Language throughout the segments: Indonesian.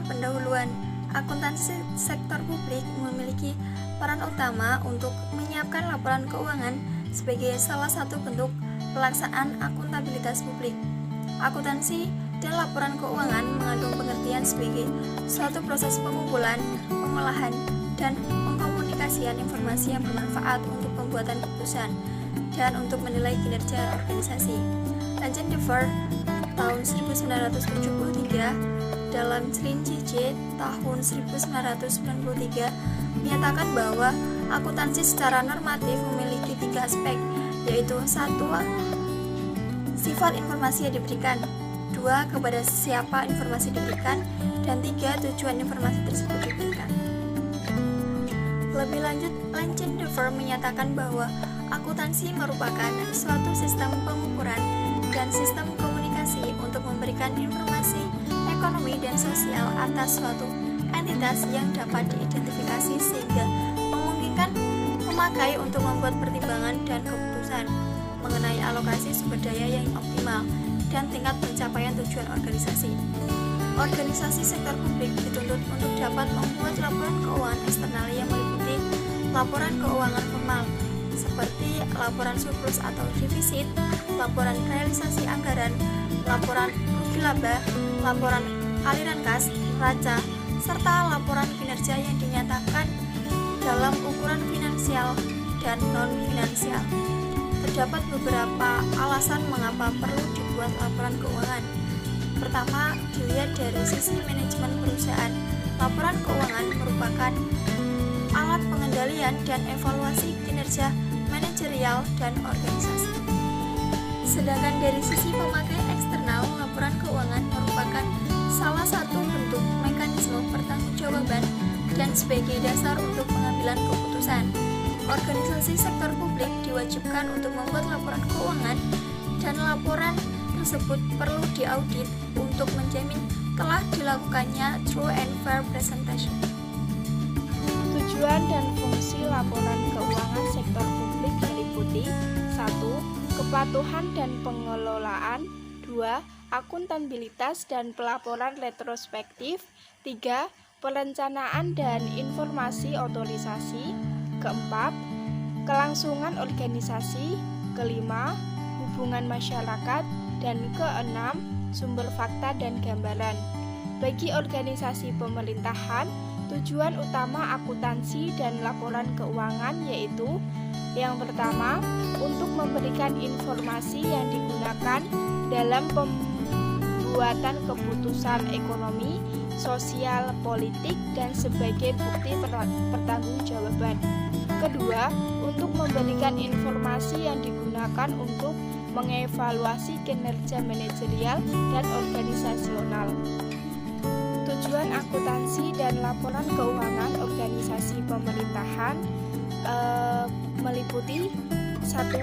Pendahuluan. Akuntansi sektor publik memiliki peran utama untuk menyiapkan laporan keuangan sebagai salah satu bentuk pelaksanaan akuntabilitas publik. Akuntansi dan laporan keuangan mengandung pengertian sebagai suatu proses pengumpulan, pengolahan, dan pengkomunikasian informasi yang bermanfaat untuk pembuatan keputusan dan untuk menilai kinerja organisasi. Langendorfer tahun 1973 dalam Cringe J tahun 1993 menyatakan bahwa akuntansi secara normatif memiliki 3 aspek, yaitu 1. Sifat informasi yang diberikan, 2. Kepada siapa informasi diberikan, dan 3. Tujuan informasi tersebut diberikan. Lebih lanjut, Langendorfer menyatakan bahwa akuntansi merupakan suatu sistem pengukuran dan sistem komunikasi untuk memberikan informasi ekonomi dan sosial atas suatu entitas yang dapat diidentifikasi sehingga memungkinkan memakai untuk membuat pertimbangan dan keputusan mengenai alokasi sumber daya yang optimal dan tingkat pencapaian tujuan organisasi. Organisasi sektor publik dituntut untuk dapat membuat laporan keuangan eksternal yang meliputi laporan keuangan formal seperti laporan surplus atau defisit, laporan realisasi anggaran, laporan rugi laba, laporan aliran kas, neraca, serta laporan kinerja yang dinyatakan dalam ukuran finansial dan non-finansial. Terdapat beberapa alasan mengapa perlu dibuat laporan keuangan. Pertama, dilihat dari sisi manajemen perusahaan. Laporan keuangan merupakan alat pengendalian dan evaluasi kinerja manajerial dan organisasi. Sedangkan dari sisi pemakai eksternal, laporan keuangan merupakan salah satu bentuk mekanisme pertanggungjawaban dan sebagai dasar untuk pengambilan keputusan. Organisasi sektor publik diwajibkan untuk membuat laporan keuangan dan laporan tersebut perlu diaudit untuk menjamin telah dilakukannya true and fair presentation. Tujuan dan fungsi laporan keuangan sektor publik meliputi 1. Kepatuhan dan pengelolaan, 2. Akuntabilitas dan pelaporan retrospektif, 3. Perencanaan dan informasi otorisasi, keempat, kelangsungan organisasi, kelima, hubungan masyarakat, dan keenam, sumber fakta dan gambaran. Bagi organisasi pemerintahan, tujuan utama akuntansi dan laporan keuangan yaitu yang pertama, untuk memberikan informasi yang digunakan dalam pembuatan keputusan ekonomi, sosial, politik, dan sebagai bukti pertanggungjawaban. Kedua, untuk memberikan informasi yang digunakan untuk mengevaluasi kinerja manajerial dan organisasional. Tujuan akuntansi dan laporan keuangan organisasi pemerintahan meliputi 1.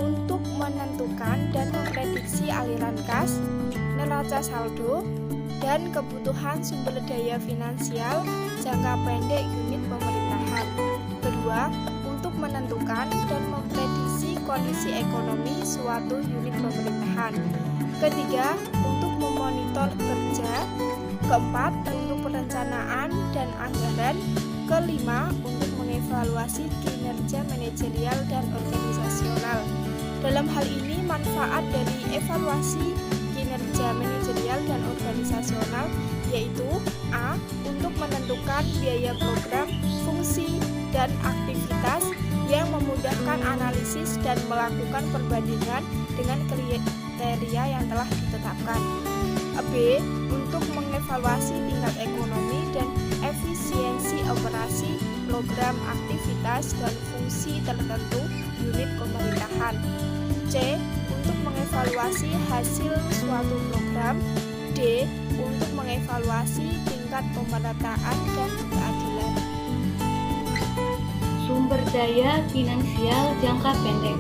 Untuk menentukan dan memprediksi aliran kas, neraca saldo, dan kebutuhan sumber daya finansial jangka pendek unit pemerintahan. Kedua, untuk menentukan dan memprediksi kondisi ekonomi suatu unit pemerintahan. Ketiga, untuk memonitor kerja. Keempat, untuk perencanaan dan anggaran. Kelima, untuk mengevaluasi kinerja manajerial dan organisasional. Dalam hal ini, manfaat dari evaluasi kinerja manajerial dan organisasional yaitu A. Untuk menentukan biaya program, fungsi, dan aktivitas yang memudahkan analisis dan melakukan perbandingan dengan kriteria yang telah ditetapkan. B. Untuk mengevaluasi tingkat ekonomi dan efisiensi operasi program, aktivitas, dan fungsi tertentu unit pemerintahan. C. Untuk mengevaluasi hasil suatu program. D. Untuk mengevaluasi tingkat pemerataan dan keadilan. Sumber daya finansial jangka pendek.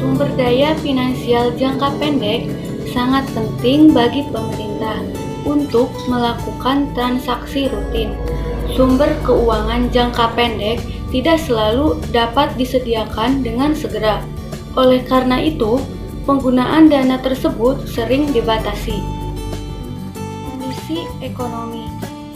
Sumber daya finansial jangka pendek sangat penting bagi pemerintah untuk melakukan transaksi rutin. Sumber keuangan jangka pendek tidak selalu dapat disediakan dengan segera. Oleh karena itu, penggunaan dana tersebut sering dibatasi. Kondisi ekonomi.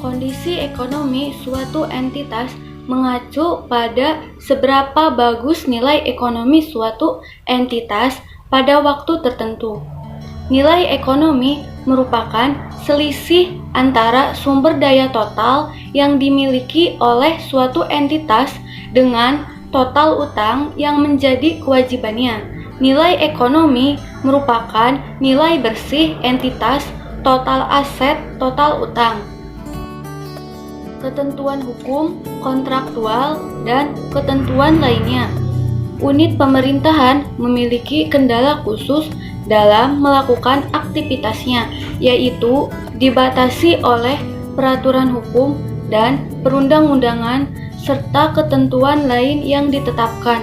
Kondisi ekonomi suatu entitas mengacu pada seberapa bagus nilai ekonomi suatu entitas pada waktu tertentu. Nilai ekonomi merupakan selisih antara sumber daya total yang dimiliki oleh suatu entitas dengan total utang yang menjadi kewajibannya. Nilai ekonomi merupakan nilai bersih entitas, total aset, total utang. Ketentuan hukum, kontraktual, dan ketentuan lainnya. Unit pemerintahan memiliki kendala khusus dalam melakukan aktivitasnya, yaitu dibatasi oleh peraturan hukum dan perundang-undangan serta ketentuan lain yang ditetapkan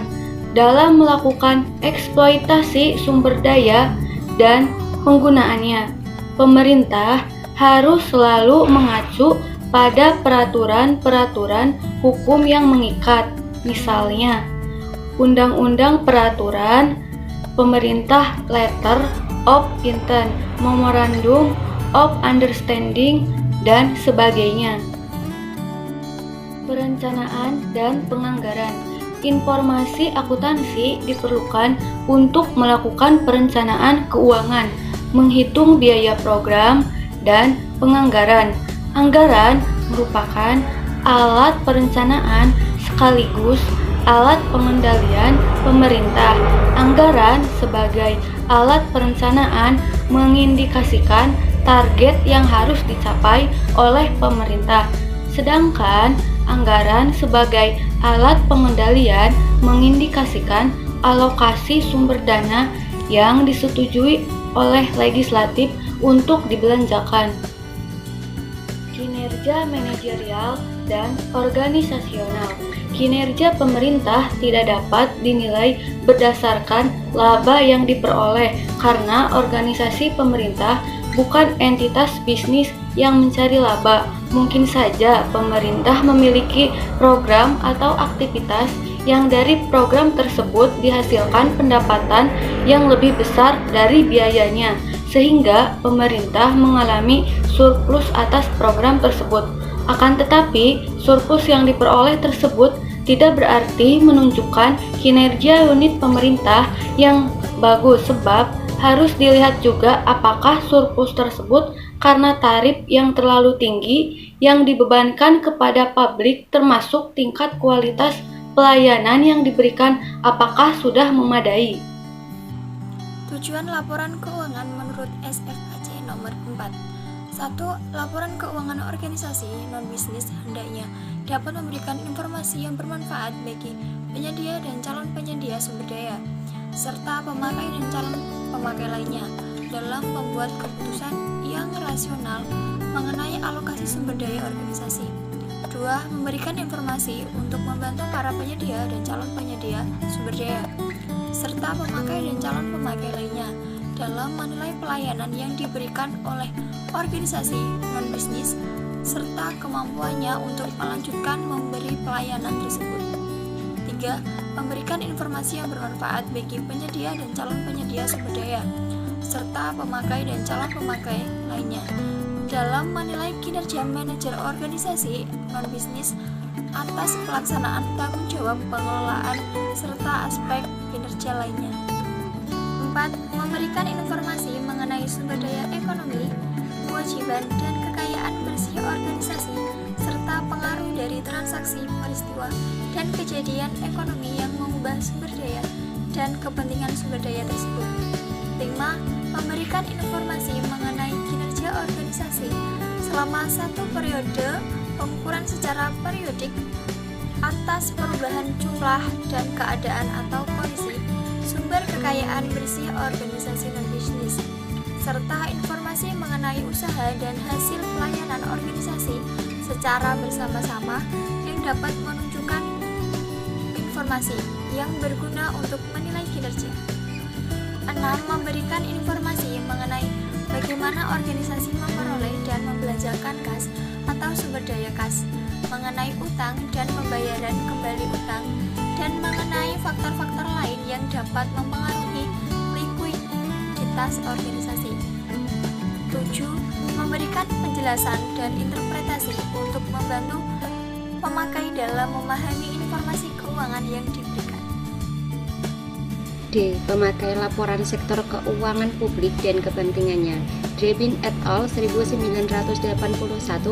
dalam melakukan eksploitasi sumber daya dan penggunaannya. Pemerintah harus selalu mengacu pada peraturan-peraturan hukum yang mengikat, misalnya Undang-Undang Peraturan Pemerintah Letter of Intent, Memorandum of Understanding, dan sebagainya. Perencanaan dan penganggaran. Informasi akuntansi diperlukan untuk melakukan perencanaan keuangan, menghitung biaya program, dan penganggaran. Anggaran merupakan alat perencanaan sekaligus alat pengendalian pemerintah. Anggaran sebagai alat perencanaan mengindikasikan target yang harus dicapai oleh pemerintah, sedangkan anggaran sebagai alat pengendalian mengindikasikan alokasi sumber dana yang disetujui oleh legislatif untuk dibelanjakan. Kinerja manajerial dan organisasional. Kinerja pemerintah tidak dapat dinilai berdasarkan laba yang diperoleh karena organisasi pemerintah bukan entitas bisnis yang mencari laba. Mungkin saja pemerintah memiliki program atau aktivitas yang dari program tersebut dihasilkan pendapatan yang lebih besar dari biayanya, sehingga pemerintah mengalami surplus atas program tersebut. Akan tetapi, surplus yang diperoleh tersebut tidak berarti menunjukkan kinerja unit pemerintah yang bagus, sebab harus dilihat juga apakah surplus tersebut karena tarif yang terlalu tinggi yang dibebankan kepada publik, termasuk tingkat kualitas pelayanan yang diberikan apakah sudah memadai. Tujuan laporan keuangan menurut SFAC nomor 4. 1. Laporan keuangan organisasi non-bisnis hendaknya dapat memberikan informasi yang bermanfaat bagi penyedia dan calon penyedia sumber daya, serta pemakai dan calon pemakai lainnya dalam membuat keputusan yang rasional mengenai alokasi sumber daya organisasi. 2. Memberikan informasi untuk membantu para penyedia dan calon penyedia sumber daya, serta pemakai dan calon pemakai lainnya dalam menilai pelayanan yang diberikan oleh organisasi non-bisnis serta kemampuannya untuk melanjutkan memberi pelayanan tersebut. 3. Memberikan informasi yang bermanfaat bagi penyedia dan calon penyedia sumber daya serta pemakai dan calon pemakai lainnya dalam menilai kinerja manajer organisasi non-bisnis atas pelaksanaan tanggung jawab pengelolaan serta aspek kinerja lainnya. 4. Memberikan informasi mengenai sumber daya ekonomi, kewajiban dan kekayaan bersih organisasi, serta pengaruh dari transaksi, peristiwa, dan kejadian ekonomi yang mengubah sumber daya dan kepentingan sumber daya tersebut. 5. Memberikan informasi mengenai kinerja organisasi selama satu periode pengukuran secara periodik atas perubahan jumlah dan keadaan atau kondisi sumber kekayaan bersih organisasi non-bisnis, serta informasi mengenai usaha dan hasil pelayanan organisasi secara bersama-sama yang dapat menunjukkan informasi yang berguna untuk menilai kinerja. 6. Memberikan informasi mengenai bagaimana organisasi memperoleh dan membelanjakan kas atau sumber daya kas, mengenai utang dan pembayaran kembali utang, dan mengenai faktor-faktor lain yang dapat mempengaruhi likuiditas organisasi. Ketujuh, memberikan penjelasan dan interpretasi untuk membantu pemakai dalam memahami informasi keuangan yang diberikan. D. Pemakai laporan sektor keuangan publik dan kepentingannya. Drebin et al. 1981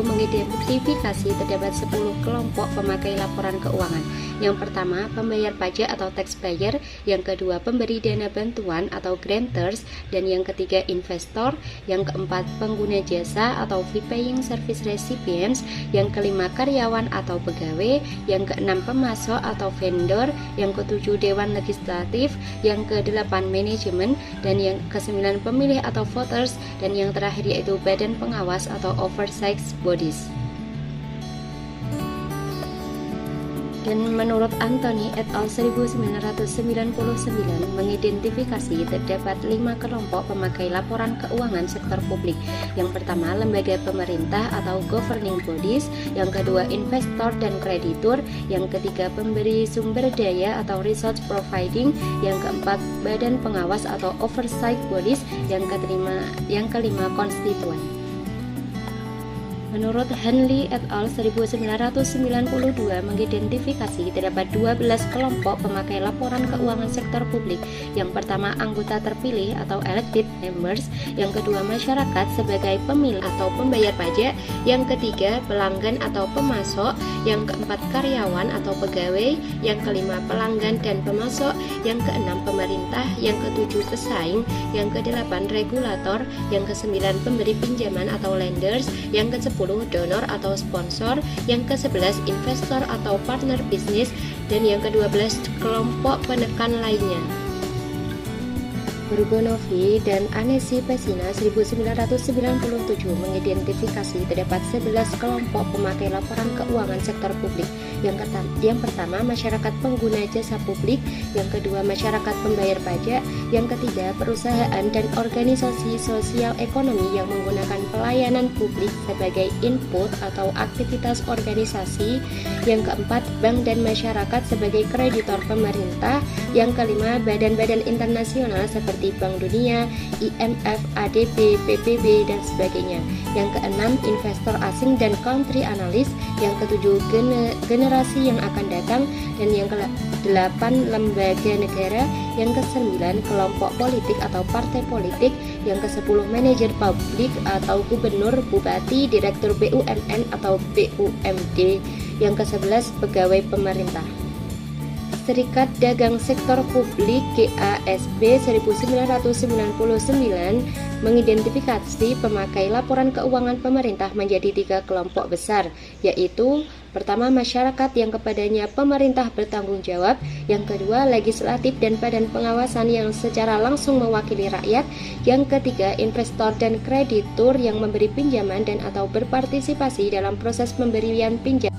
mengidentifikasi terdapat 10 kelompok pemakai laporan keuangan. Yang pertama, pembayar pajak atau taxpayer, yang kedua, pemberi dana bantuan atau grantors, dan yang ketiga, investor, yang keempat, pengguna jasa atau fee paying service recipients, yang kelima, karyawan atau pegawai, yang keenam, pemasok atau vendor, yang ketujuh, dewan legislatif, yang kedelapan, manajemen, dan yang kesembilan, pemilih atau voters, dan yang terakhir yaitu badan pengawas atau oversight bodies. Dan menurut Anthony et al. 1999 mengidentifikasi terdapat 5 kelompok pemakai laporan keuangan sektor publik. Yang pertama, lembaga pemerintah atau governing bodies, yang kedua, investor dan kreditur, yang ketiga, pemberi sumber daya atau resource providing, yang keempat, badan pengawas atau oversight bodies, yang kelima, konstituen. Menurut Henley et al. 1992 mengidentifikasi terdapat 12 kelompok pemakai laporan keuangan sektor publik. Yang pertama, anggota terpilih atau elected members, yang kedua, masyarakat sebagai pemilih atau pembayar pajak, yang ketiga, pelanggan atau pemasok, yang keempat, karyawan atau pegawai, yang kelima, pelanggan dan pemasok, yang keenam, pemerintah, yang ketujuh, pesaing, yang kedelapan, regulator, yang kesembilan, pemberi pinjaman atau lenders, yang ke-10, donor atau sponsor, yang ke-11, investor atau partner bisnis, dan yang ke-12, kelompok penekan lainnya. Burgonovi dan Anesi Pesina 1997 mengidentifikasi terdapat 11 kelompok pemakai laporan keuangan sektor publik. Yang pertama, masyarakat pengguna jasa publik, yang kedua, masyarakat pembayar pajak, yang ketiga, perusahaan dan organisasi sosial ekonomi yang menggunakan pelayanan publik sebagai input atau aktivitas organisasi, yang keempat, bank dan masyarakat sebagai kreditor pemerintah, yang kelima, badan-badan internasional seperti Bank Dunia, IMF, ADB, PBB, dan sebagainya. Yang keenam, investor asing dan country analyst, yang ketujuh, generasi yang akan datang, dan yang ke-8, lembaga negara, yang ke-9, kelompok politik atau partai politik, yang ke-10, manajer publik atau gubernur, bupati, direktur BUMN atau BUMD, yang ke-11, pegawai pemerintah. Serikat Dagang Sektor Publik GASB 1999 mengidentifikasi pemakai laporan keuangan pemerintah menjadi 3 kelompok besar, yaitu pertama, masyarakat yang kepadanya pemerintah bertanggung jawab, yang kedua, legislatif dan badan pengawasan yang secara langsung mewakili rakyat, yang ketiga, investor dan kreditur yang memberi pinjaman dan atau berpartisipasi dalam proses pemberian pinjaman.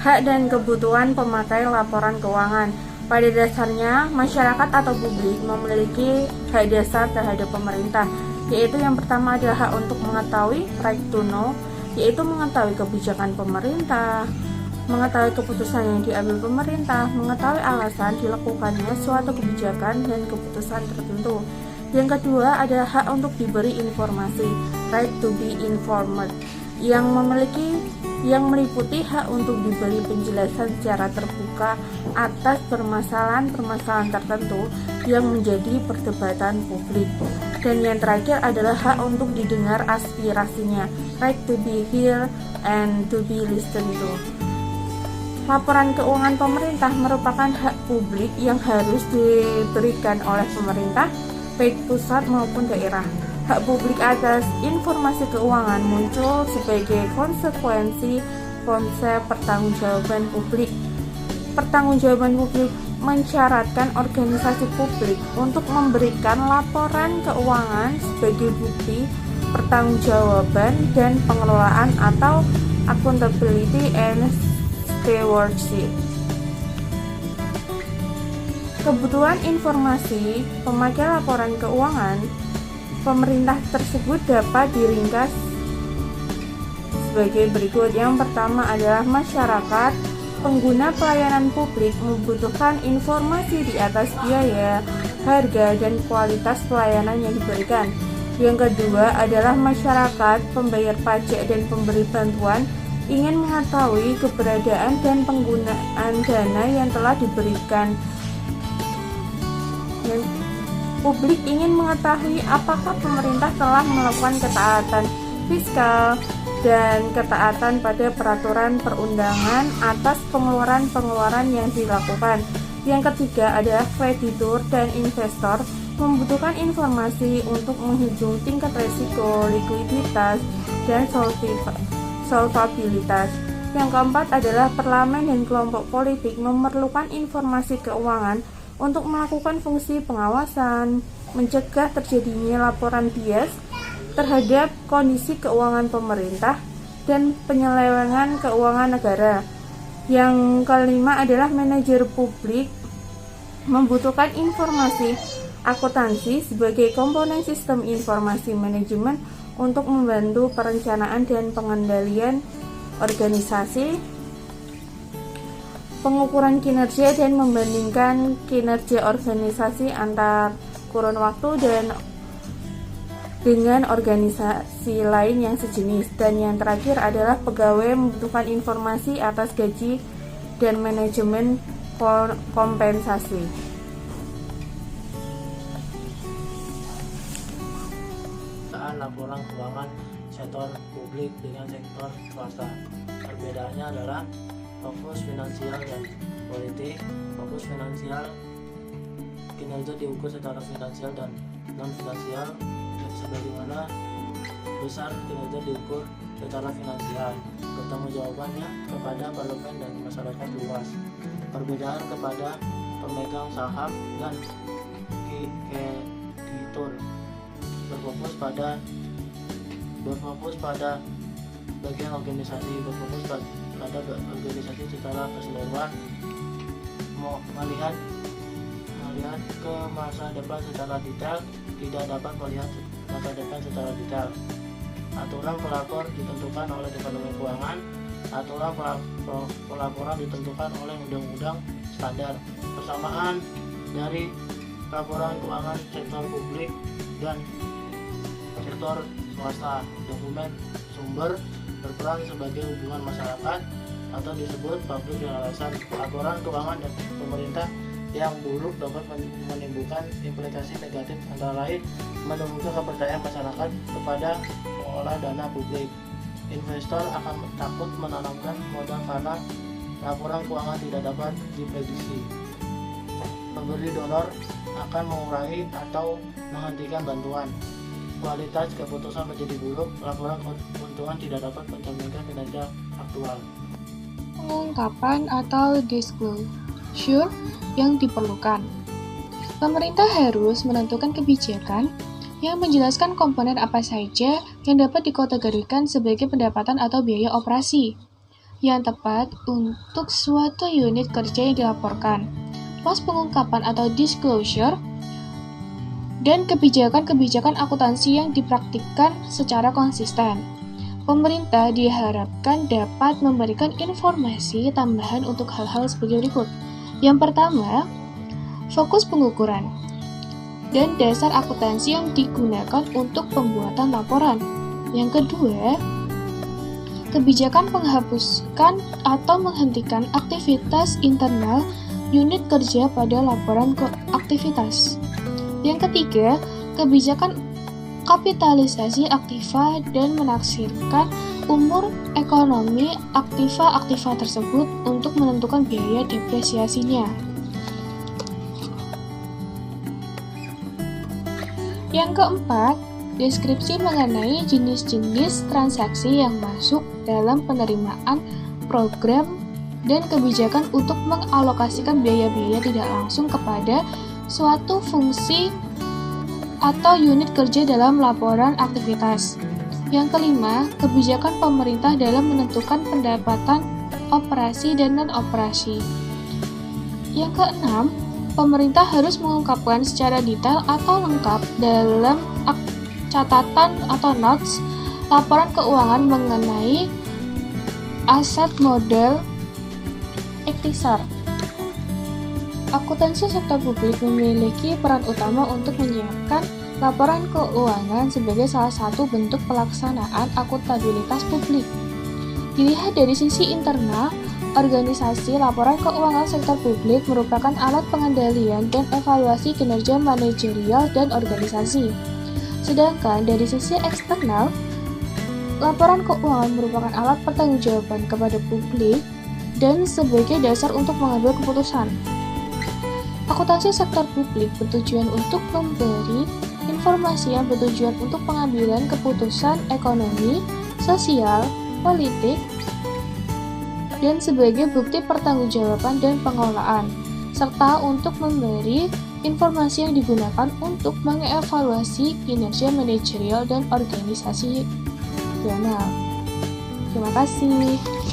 Hak dan kebutuhan pemakai laporan keuangan. Pada dasarnya, masyarakat atau publik memiliki hak dasar terhadap pemerintah, yaitu yang pertama adalah hak untuk mengetahui, right to know, yaitu mengetahui kebijakan pemerintah, mengetahui keputusan yang diambil pemerintah, mengetahui alasan dilakukannya suatu kebijakan dan keputusan tertentu. Yang kedua adalah hak untuk diberi informasi, right to be informed, yang meliputi hak untuk diberi penjelasan secara terbuka atas permasalahan-permasalahan tertentu yang menjadi perdebatan publik. Dan yang terakhir adalah hak untuk didengar aspirasinya, right to be heard and to be listened to. Laporan keuangan pemerintah merupakan hak publik yang harus diberikan oleh pemerintah, baik pusat maupun daerah. Hak publik atas informasi keuangan muncul sebagai konsekuensi konsep pertanggungjawaban publik. Pertanggungjawaban publik mensyaratkan organisasi publik untuk memberikan laporan keuangan sebagai bukti pertanggungjawaban dan pengelolaan atau accountability and stewardship. Kebutuhan informasi pemakai laporan keuangan pemerintah tersebut dapat diringkas sebagai berikut. Yang pertama adalah masyarakat pengguna pelayanan publik membutuhkan informasi di atas biaya, harga, dan kualitas pelayanan yang diberikan. Yang kedua adalah masyarakat, pembayar pajak, dan pemberi bantuan ingin mengetahui keberadaan dan penggunaan dana yang telah diberikan. Publik ingin mengetahui apakah pemerintah telah melakukan ketaatan fiskal dan ketaatan pada peraturan perundangan atas pengeluaran-pengeluaran yang dilakukan. Yang ketiga adalah kreditur dan investor membutuhkan informasi untuk menghitung tingkat risiko, likuiditas, dan solvabilitas. Yang keempat adalah parlemen dan kelompok politik memerlukan informasi keuangan untuk melakukan fungsi pengawasan, mencegah terjadinya laporan bias terhadap kondisi keuangan pemerintah, dan penyelewengan keuangan negara. Yang kelima adalah manajer publik membutuhkan informasi akuntansi sebagai komponen sistem informasi manajemen untuk membantu perencanaan dan pengendalian organisasi, pengukuran kinerja, dan membandingkan kinerja organisasi antar kurun waktu dan dengan organisasi lain yang sejenis. Dan yang terakhir adalah pegawai membutuhkan informasi atas gaji dan manajemen kompensasi. Laporan keuangan sektor publik dengan sektor swasta. Perbedaannya adalah fokus finansial dan politik. Fokus finansial, kinerja diukur secara finansial dan non finansial, sebagaimana besar kinerja diukur secara finansial. Pertanggungjawabannya kepada parlemen dan masyarakat luas. Perbedaan kepada pemegang saham dan kreditur berfokus pada bagian organisasi, berfokus pada organisasi secara keseluruhan, melihat ke masa depan secara detail, tidak dapat melihat masa depan secara detail. Aturan pelapor ditentukan oleh Departemen Keuangan. Aturan pelaporan ditentukan oleh undang-undang standar. Persamaan dari laporan keuangan sektor publik dan sektor swasta. Dokumen sumber berperan sebagai hubungan masyarakat atau disebut public relations. Laporan keuangan dan pemerintah yang buruk dapat menimbulkan implikasi negatif, antara lain menurunkan kepercayaan masyarakat kepada pengelola dana publik. Investor akan takut menanamkan modal karena laporan keuangan tidak dapat diprediksi. Pemberi donor akan mengurangi atau menghentikan bantuan. Kualitas keputusan menjadi buruk, laporan keuntungan tidak dapat mencerminkan kinerja aktual. Pengungkapan atau disclosure yang diperlukan. Pemerintah harus menentukan kebijakan yang menjelaskan komponen apa saja yang dapat dikategorikan sebagai pendapatan atau biaya operasi yang tepat untuk suatu unit kerja yang dilaporkan. Pos pengungkapan atau disclosure dan kebijakan-kebijakan akuntansi yang dipraktikkan secara konsisten. Pemerintah diharapkan dapat memberikan informasi tambahan untuk hal-hal sebagai berikut. Yang pertama, fokus pengukuran dan dasar akuntansi yang digunakan untuk pembuatan laporan. Yang kedua, kebijakan menghapuskan atau menghentikan aktivitas internal unit kerja pada laporan aktivitas. Yang ketiga, kebijakan kapitalisasi aktiva dan menaksirkan umur ekonomi aktiva tersebut untuk menentukan biaya depresiasinya. Yang keempat, deskripsi mengenai jenis-jenis transaksi yang masuk dalam penerimaan program dan kebijakan untuk mengalokasikan biaya-biaya tidak langsung kepada suatu fungsi atau unit kerja dalam laporan aktivitas. Yang kelima, kebijakan pemerintah dalam menentukan pendapatan operasi dan non-operasi. Yang keenam, pemerintah harus mengungkapkan secara detail atau lengkap dalam catatan atau notes laporan keuangan mengenai aset modal ikhtisar Akuntansi sektor publik memiliki peran utama untuk menyiapkan laporan keuangan sebagai salah satu bentuk pelaksanaan akuntabilitas publik. Dilihat dari sisi internal, organisasi laporan keuangan sektor publik merupakan alat pengendalian dan evaluasi kinerja manajerial dan organisasi. Sedangkan dari sisi eksternal, laporan keuangan merupakan alat pertanggungjawaban kepada publik dan sebagai dasar untuk mengambil keputusan. Akuntansi sektor publik bertujuan untuk memberi informasi yang bertujuan untuk pengambilan keputusan ekonomi, sosial, politik, dan sebagai bukti pertanggungjawaban dan pengelolaan, serta untuk memberi informasi yang digunakan untuk mengevaluasi kinerja manajerial dan organisasi. Terima kasih.